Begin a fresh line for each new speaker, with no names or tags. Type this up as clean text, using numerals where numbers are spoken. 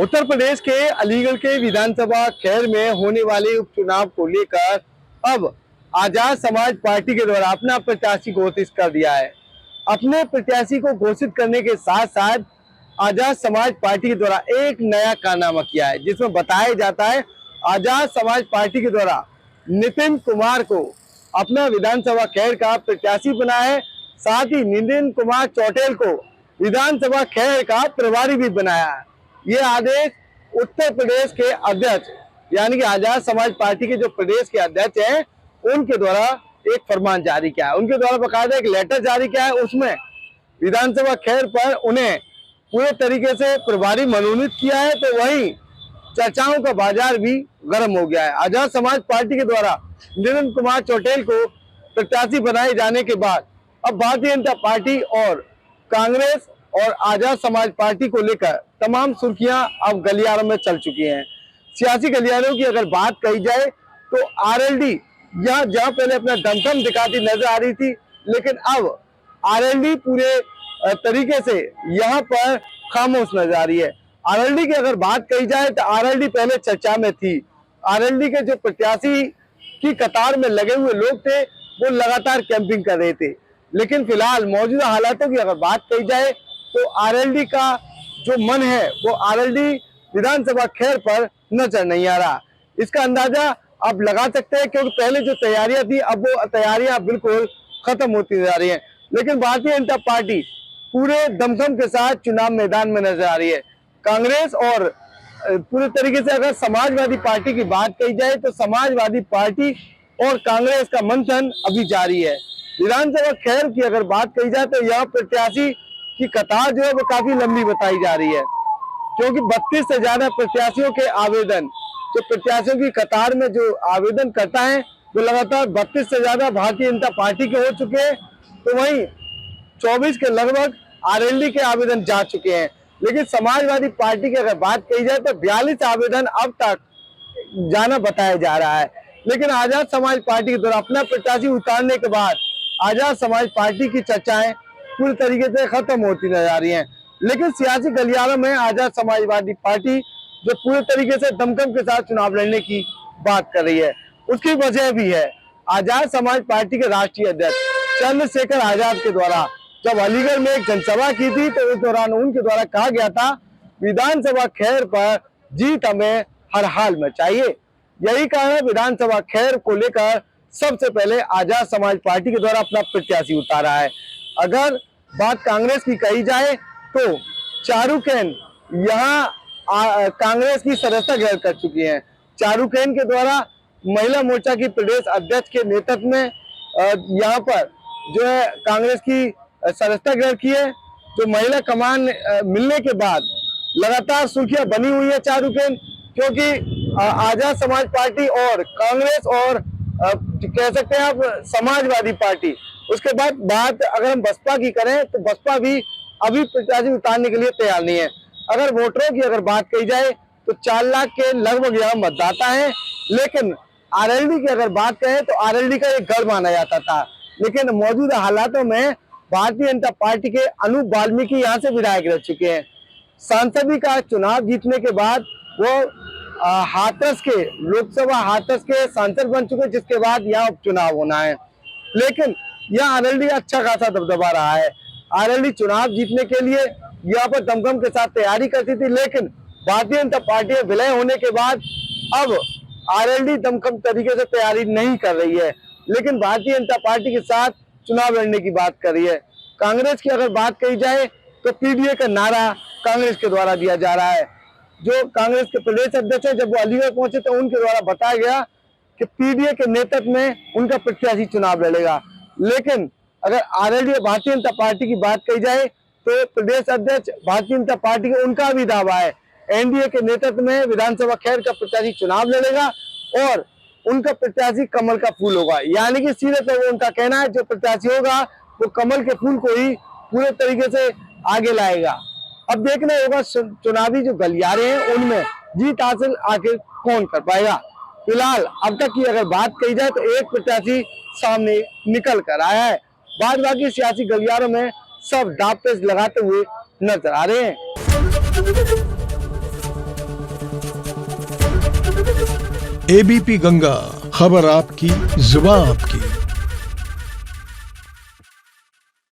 उत्तर प्रदेश के अलीगढ़ के विधानसभा खैर में होने वाले उपचुनाव को लेकर अब आजाद समाज पार्टी के द्वारा अपना प्रत्याशी घोषित कर दिया है। अपने प्रत्याशी को घोषित करने के साथ साथ आजाद समाज पार्टी के द्वारा एक नया कारनामा किया है, जिसमें बताया जाता है आजाद समाज पार्टी के द्वारा नितिन कुमार को अपना विधानसभा खैर का प्रत्याशी बनाया है। साथ ही नितिन कुमार चौटेल को विधानसभा खैर का प्रभारी भी बनाया है। ये आदेश उत्तर प्रदेश के अध्यक्ष यानी कि आजाद समाज पार्टी के जो प्रदेश के अध्यक्ष हैं उनके द्वारा एक फरमान जारी किया है। उनके द्वारा बकायदा एक लेटर जारी किया है। उसमें विधानसभा खैर पर उन्हें पूरे तरीके से प्रभारी मनोनीत किया है। तो वहीं चर्चाओं का बाजार भी गर्म हो गया है। आजाद समाज पार्टी के द्वारा नितिन कुमार चौटेल को प्रत्याशी बनाए जाने के बाद अब भारतीय जनता पार्टी और कांग्रेस और आजाद समाज पार्टी को लेकर तमाम सुर्खियां अब गलियारों में चल चुकी हैं। सियासी गलियारों की अगर बात कही जाए तो आरएलडी यहाँ जहां पहले अपना दमखम दिखाती नजर आ रही थी, लेकिन अब आरएलडी पूरे तरीके से यहाँ पर खामोश नजर आ रही है। आरएलडी की अगर बात कही जाए तो आरएलडी पहले चर्चा में थी। आरएलडी के जो प्रत्याशी की कतार में लगे हुए लोग थे वो लगातार कैंपिंग कर रहे थे, लेकिन फिलहाल मौजूदा हालातों की अगर बात कही जाए तो आरएलडी का जो मन है वो आरएलडी विधानसभा खैर पर नजर नहीं आ रहा। इसका अंदाजा आप लगा सकते हैं, क्योंकि पहले जो तैयारियां थी अब वो तैयारियां बिल्कुल खत्म होती जा रही हैं। लेकिन भारतीय जनता पार्टी पूरे दमखम के साथ चुनाव मैदान में नजर आ रही है। कांग्रेस और पूरे तरीके से अगर समाजवादी पार्टी की बात कही जाए तो समाजवादी पार्टी और कांग्रेस का मंथन अभी जारी है। विधानसभा खैर की अगर बात कही जाए तो यह प्रत्याशी की कतार जो है वो काफी लंबी बताई जा रही है, क्योंकि 32 से ज्यादा प्रत्याशियों के आवेदन, जो प्रत्याशियों की कतार में जो आवेदन करता है वो लगातार 32 से ज्यादा भारतीय जनता पार्टी के हो चुके हैं। तो वहीं 24 के लगभग आरएलडी के आवेदन जा चुके हैं। लेकिन समाजवादी पार्टी की अगर बात कही जाए तो 42 आवेदन अब तक जाना बताया जा रहा है। लेकिन आजाद समाज पार्टी के द्वारा अपना प्रत्याशी उतारने के बाद आजाद समाज पार्टी की चर्चाएं पूरी तरीके से खत्म होती नजर आ रही हैं। लेकिन सियासी गलियारों में आजाद समाजवादी पार्टी जो पूरे तरीके से दमखम के साथ चुनाव लड़ने की बात कर रही है, उसकी वजह भी है आजाद समाज पार्टी के राष्ट्रीय अध्यक्ष चंद्रशेखर आजाद के द्वारा जब अलीगढ़ में एक जनसभा की थी तो उस दौरान उनके द्वारा कहा गया था विधानसभा खैर पर जीत हमें हर हाल में चाहिए। यही कारण है विधानसभा खैर को लेकर सबसे पहले आजाद समाज पार्टी के द्वारा अपना प्रत्याशी उतारा है। अगर बात कांग्रेस की कही जाए तो चारुकेन यहाँ कांग्रेस की सदस्यता ग्रहण कर चुकी हैं। चारुकेन के द्वारा महिला मोर्चा की प्रदेश अध्यक्ष के नेतृत्व में यहाँ पर जो है कांग्रेस की सदस्यता ग्रहण की है। जो महिला कमान मिलने के बाद लगातार सुर्खियां बनी हुई है चारुकेन, क्योंकि आजाद समाज पार्टी और कांग्रेस और कह सकते हैं आप समाजवादी पार्टी, उसके बाद बात अगर हम बसपा की करें तो बसपा भी अभी प्रत्याशी उतारने के लिए तैयार नहीं है। अगर वोटरों की अगर बात कही जाए तो 4 लाख के लगभग यहाँ मतदाता है। लेकिन आरएलडी की अगर बात करें तो आरएलडी का एक गढ़ माना जाता था, लेकिन मौजूदा हालातों में भारतीय जनता पार्टी के अनूप वाल्मीकि यहाँ से विधायक रह चुके हैं। सांसदी का चुनाव जीतने के बाद वो हाथरस के लोकसभा हाथरस के सांसद बन चुके, जिसके बाद यहाँ उपचुनाव होना है। लेकिन यहाँ आरएलडी अच्छा खासा दबदबा रहा है। आरएलडी चुनाव जीतने के लिए यहाँ पर दमखम के साथ तैयारी करती थी, लेकिन भारतीय जनता पार्टी में विलय होने के बाद अब आरएलडी दमखम तरीके से तैयारी नहीं कर रही है, लेकिन भारतीय जनता पार्टी के साथ चुनाव लड़ने की बात कर रही है। कांग्रेस की अगर बात कही जाए तो पीडीए का नारा कांग्रेस के द्वारा दिया जा रहा है। जो कांग्रेस के प्रदेश अध्यक्ष है, जब वो अलीगढ़ पहुंचे तो उनके द्वारा बताया गया कि पीडीए के नेतृत्व में उनका प्रत्याशी चुनाव लड़ेगा। लेकिन अगर आरएलडी भारतीय जनता पार्टी की बात कही जाए तो प्रदेश अध्यक्ष भारतीय जनता पार्टी के उनका भी दावा है एनडीए के नेतृत्व में विधानसभा खैर का प्रत्याशी चुनाव लड़ेगा और उनका प्रत्याशी कमल का फूल होगा। यानी कि सीधे तौर उनका कहना है जो प्रत्याशी होगा वो कमल के फूल को ही पूरे तरीके से आगे लाएगा। अब देखना होगा चुनावी जो गलियारे हैं उनमें जीत हासिल आखिर कौन कर पाएगा। फिलहाल अब तक की अगर बात कही जाए तो एक प्रत्याशी सामने निकल कर आया है। बाद बाकी सियासी गलियारों में सब दांव पेच लगाते हुए नजर आ रहे हैं।
एबीपी गंगा, खबर आपकी, जुबान आपकी।